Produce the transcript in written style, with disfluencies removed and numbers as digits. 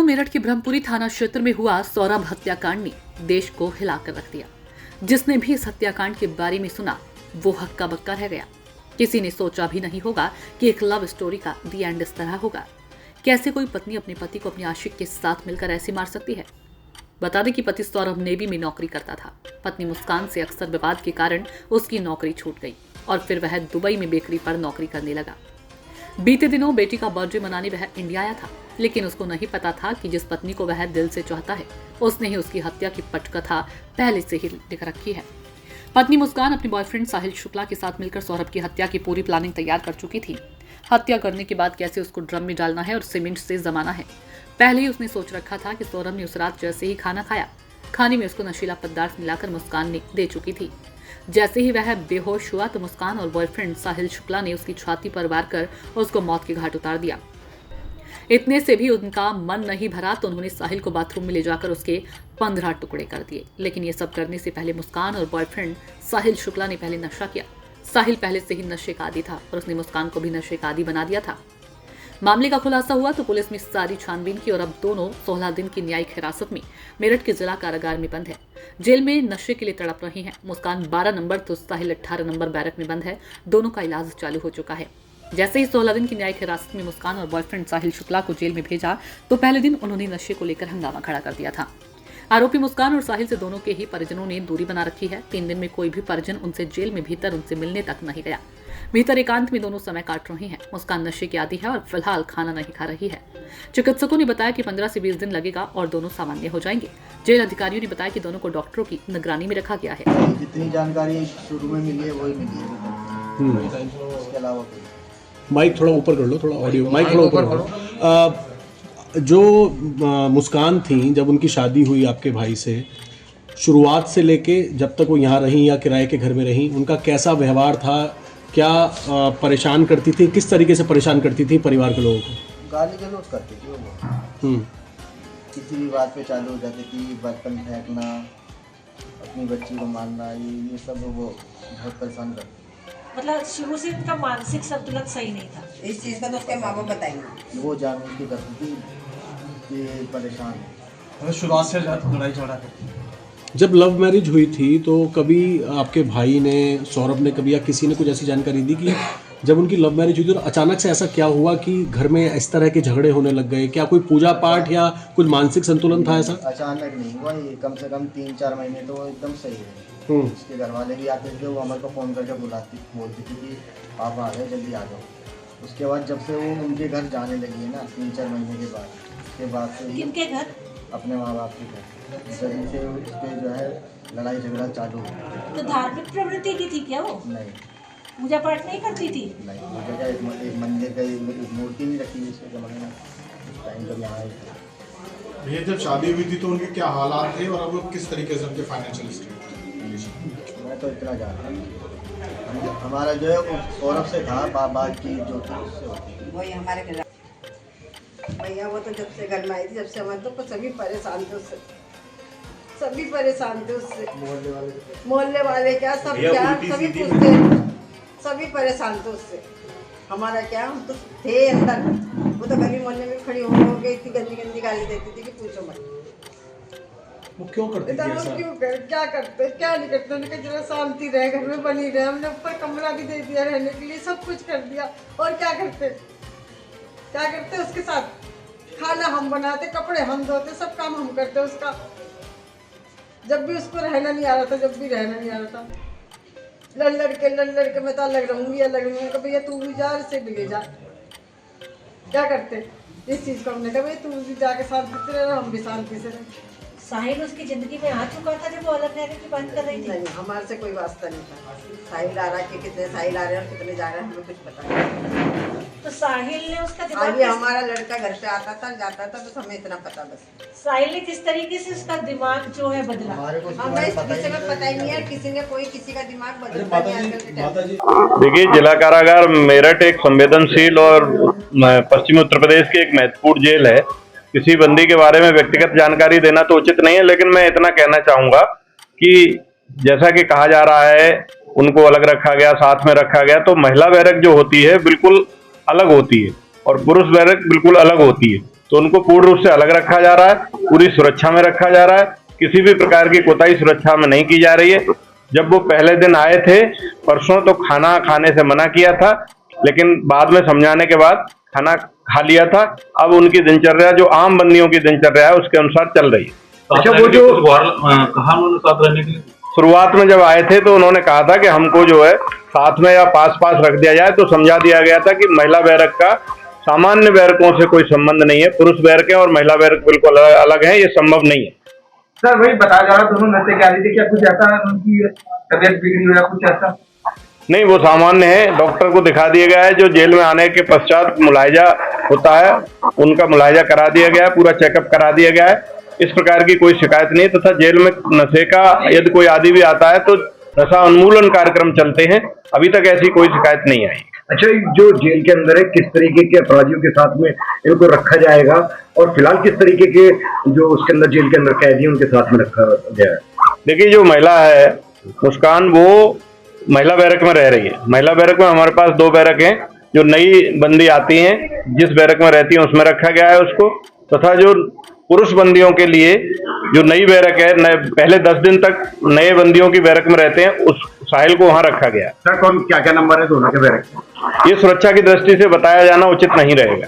मेरठ के ब्रह्मपुरी थाना क्षेत्र में हुआ सौरभ हत्याकांड ने देश को हिलाकर रख दिया। जिसने भी इस हत्याकांड के बारे में सुना वो हक्का बक्का रह गया। किसी ने सोचा भी नहीं होगा कि एक लव स्टोरी का दी एंड इस तरह होगा। कैसे कोई पत्नी अपने पति को अपने आशिक के साथ मिलकर ऐसे मार सकती है। बता दें कि पति सौरभ नेवी में नौकरी करता था। पत्नी मुस्कान से अक्सर विवाद के कारण उसकी नौकरी छूट गई और फिर वह दुबई में बेकरी पर नौकरी करने लगा। बीते दिनों बेटी का बर्थडे मनाने वह इंडिया आया था, लेकिन उसको नहीं पता था कि जिस पत्नी को वह दिल से चाहता है उसने ही उसकी हत्या की पटकथा पहले से ही लिख रखी है। पत्नी मुस्कान अपने बॉयफ्रेंड साहिल शुक्ला के साथ मिलकर सौरभ की हत्या की पूरी प्लानिंग तैयार कर चुकी थी। हत्या करने के बाद कैसे उसको ड्रम में डालना है और सीमेंट से जमाना है, पहले ही उसने सोच रखा था कि सौरभ ने उस रात जैसे ही खाना खाया, खाने में उसको नशीला पदार्थ मिलाकर मुस्कान ने दे चुकी थी। जैसे ही वह बेहोश हुआ तो मुस्कान और बॉयफ्रेंड साहिल शुक्ला ने उसकी छाती पर वार कर उसको मौत के घाट उतार दिया। इतने से भी उनका मन नहीं भरा तो उन्होंने साहिल को बाथरूम में ले जाकर उसके 15 टुकड़े कर दिए। लेकिन ये सब करने से पहले मुस्कान और बॉयफ्रेंड साहिल शुक्ला ने पहले नशा किया। साहिल पहले से ही नशे का आदी था और उसने मुस्कान को भी नशे का आदी बना दिया था। मामले का खुलासा हुआ तो पुलिस ने सारी छानबीन की और अब दोनों 16 दिन की न्यायिक हिरासत में मेरठ के जिला कारागार में बंद है। जेल में नशे के लिए तड़प रही हैं। मुस्कान 12 नंबर तो साहिल 18 नंबर बैरक में बंद है। दोनों का इलाज चालू हो चुका है। जैसे ही 16 दिन की न्यायिक हिरासत में मुस्कान और बॉयफ्रेंड साहिल शुक्ला को जेल में भेजा तो पहले दिन उन्होंने नशे को लेकर हंगामा खड़ा कर दिया था। आरोपी मुस्कान और साहिल से दोनों के ही परिजनों ने दूरी बना रखी है। 3 दिन में कोई भी परिजन उनसे जेल में भीतर उनसे मिलने तक नहीं गया। भीतर एकांत में दोनों समय काट रही हैं। मुस्कान नशे की आदी है और फिलहाल खाना नहीं खा रही है। चिकित्सकों ने बताया कि 15 से 20 दिन लगेगा और दोनों सामान्य हो जाएंगे। जेल अधिकारियों ने बताया कि दोनों को डॉक्टरों की निगरानी में रखा गया है। जितनी जानकारी शुरू में मिली है वही मिली है। इसके अलावा माइक थोड़ा ऊपर कर लो, थोड़ा ऑडियो माइक थोड़ा ऊपर करो। जो मुस्कान थी जब उनकी शादी हुई आपके भाई से, शुरुआत से लेके जब तक वो यहाँ रहीं या किराए के घर में रहीं, उनका कैसा व्यवहार था? क्या परेशान करती थी? किस तरीके से परेशान करती थी परिवार के लोगों को? गाली गलौज करती थी वो। किसी भी बात पे चालू हो जाती थी, बर्तन फेंकना, अपनी बच्ची को मारना, ये सब वो बहुत परेशान करती। मतलब शुरू से उनका मानसिक संतुलन सही नहीं था। इस चीज़ का तो उसके माँ बाप बताएंगे। वो जानबूझ के करती थी कि परेशान है। शुरुआत से लड़ाई झगड़ा करती थी। जब लव मैरिज हुई थी तो कभी आपके भाई ने, सौरभ ने कभी या किसी ने कुछ ऐसी जानकारी दी कि जब उनकी लव मैरिज हुई थी तो अचानक से ऐसा क्या हुआ कि घर में इस तरह के झगड़े होने लग गए? क्या कोई पूजा पाठ या कुछ मानसिक संतुलन था ऐसा? अचानक नहीं हुआ, ये कम से कम 3-4 महीने तो वो एकदम सही है। उसके घर वाले भी आते थे, वो हमारे को फ़ोन करके बोलती थी कि पापा आ गए, जल्दी आ जाओ। उसके बाद जब से वो उनके घर जाने लगी है ना 3-4 महीने के बाद, उसके बाद से किनके घर? अपने माँ बाप के घर, जल्दी से उसके जो है लड़ाई झगड़ा चालू हो। तो धार्मिक प्रवृत्ति की थी क्या वो? नहीं, पूजा पाठ नहीं करती थी? नहीं, वो जगह एक मंदिर का एक मूर्ति भी रखी हुई उसके ज़माने में, उस टाइम जब यहाँ आई थी। भैया जब शादी हुई थी तो उनके क्या हालात थे और अब वो किस तरीके से उनके फाइनेंशियल स्टेट? मैं तो इतना जानता हूँ, हमारा जो है वो सौरभ से था, बात की जो थी उससे होती। वही हमारे घर भैया, वो तो जब से घर में आई थी, जब से हमारे तो सभी परेशान थे उससे, सभी परेशान थे उससे। मोहल्ले वाले क्या सब क्या सभी पूछते, सभी परेशान थे उससे। हमारा क्या, हम तो थे अंदर, वो तो गली मोहल्ले में खड़ी हो गई, इतनी गंदी गंदी गाली देती थी कि पूछो मत। वो क्यों करती थी ऐसा? क्या करते, क्या नहीं करते, उनके जरा शांति रहे, घर में बनी रहे। हमने ऊपर कमरा भी दे दिया रहने के लिए, सब कुछ कर दिया, और क्या करते, क्या करते उसके साथ? खाना हम बनाते, कपड़े हम धोते, सब काम हम करते उसका। जब भी उसको रहना नहीं आ रहा था, जब भी रहना नहीं आ रहा था, लड़ लड़ के मैं तो अलग रहूंगी, अलग रहूंगी। भैया तू भी जा, इससे भी ले जा। क्या करते इस चीज़ को? हमने कहा भैया तू भी जाके शांति से रह, हम भी शांति से रहे। साहिल उसकी जिंदगी में आ चुका था जब वो अलग रहने की बात कर रही थी? नहीं, हमारे से कोई वास्ता नहीं था। साहिल आ रहा कि कितने साहिल आ रहे हैं और कितने जा रहे हैं, हमें कुछ पता नहीं। तो साहिल ने उसका आगे हमारा लड़का घर पे आता था, जाता था, बस हमें इतना पता। बस साहिल ने किस तरीके से उसका दिमाग जो है बदला? हमें इस विषय में पता ही नहीं है, किसी ने कोई किसी का दिमाग बदलता नहीं आजकल के टाइम। देखिए, जिला कारागार मेरठ एक संवेदनशील और पश्चिमी उत्तर प्रदेश की एक महत्वपूर्ण जेल है। किसी बंदी के बारे में व्यक्तिगत जानकारी देना तो उचित नहीं है, लेकिन मैं इतना कहना चाहूंगा कि जैसा कि कहा जा रहा है उनको अलग रखा गया, साथ में रखा गया, तो महिला बैरक जो होती है बिल्कुल अलग होती है और पुरुष बैरक बिल्कुल अलग होती है। तो उनको पूर्ण रूप से अलग रखा जा रहा है, पूरी सुरक्षा में रखा जा रहा है, किसी भी प्रकार की कोताही सुरक्षा में नहीं की जा रही है। जब वो पहले दिन आए थे परसों, तो खाना खाने से मना किया था, लेकिन बाद में समझाने के बाद खाना खा लिया था। अब उनकी दिनचर्या जो आम बंदियों की दिनचर्या है उसके अनुसार चल रही है। अच्छा, वो जो कहा उन्होंने साथ रहने के लिए, शुरुआत में जब आए थे तो उन्होंने कहा था कि हमको जो है साथ में या पास पास रख दिया जाए, तो समझा दिया गया था कि महिला बैरक का सामान्य बैरकों से कोई संबंध नहीं है, पुरुष बैरकें और महिला बैरक बिल्कुल अलग है, ये संभव नहीं है। सर वही बताया जा रहा, दोनों नशे के आदि थे, क्या कुछ ऐसा उनकी तबियत बिगड़ी हो या कुछ ऐसा? नहीं, वो सामान्य है। डॉक्टर को दिखा दिया गया है, जो जेल में आने के पश्चात मुलायजा होता है उनका मुलायजा करा दिया गया है, पूरा चेकअप करा दिया गया है। इस प्रकार की कोई शिकायत नहीं है, तथा जेल में नशे का यदि कोई आदि भी आता है तो नशा उन्मूलन कार्यक्रम चलते हैं, अभी तक ऐसी कोई शिकायत नहीं आई। अच्छा, जो जेल के अंदर है किस तरीके के अपराधियों के साथ में इनको रखा जाएगा, और फिलहाल किस तरीके के जो उसके अंदर जेल के अंदर कैदी उनके साथ में रखा गया है? देखिए, जो महिला है मुस्कान, वो महिला बैरक में रह रही है। महिला बैरक में हमारे पास 2 बैरक हैं। जो नई बंदी आती हैं, जिस बैरक में रहती है उसमें रखा गया है उसको, तथा जो पुरुष बंदियों के लिए जो नई बैरक है, पहले 10 दिन तक नए बंदियों की बैरक में रहते हैं, उस साहिल को वहां रखा गया है। सर, कौन क्या क्या नंबर है दोनों के बैरक? ये सुरक्षा की दृष्टि से बताया जाना उचित नहीं रहेगा।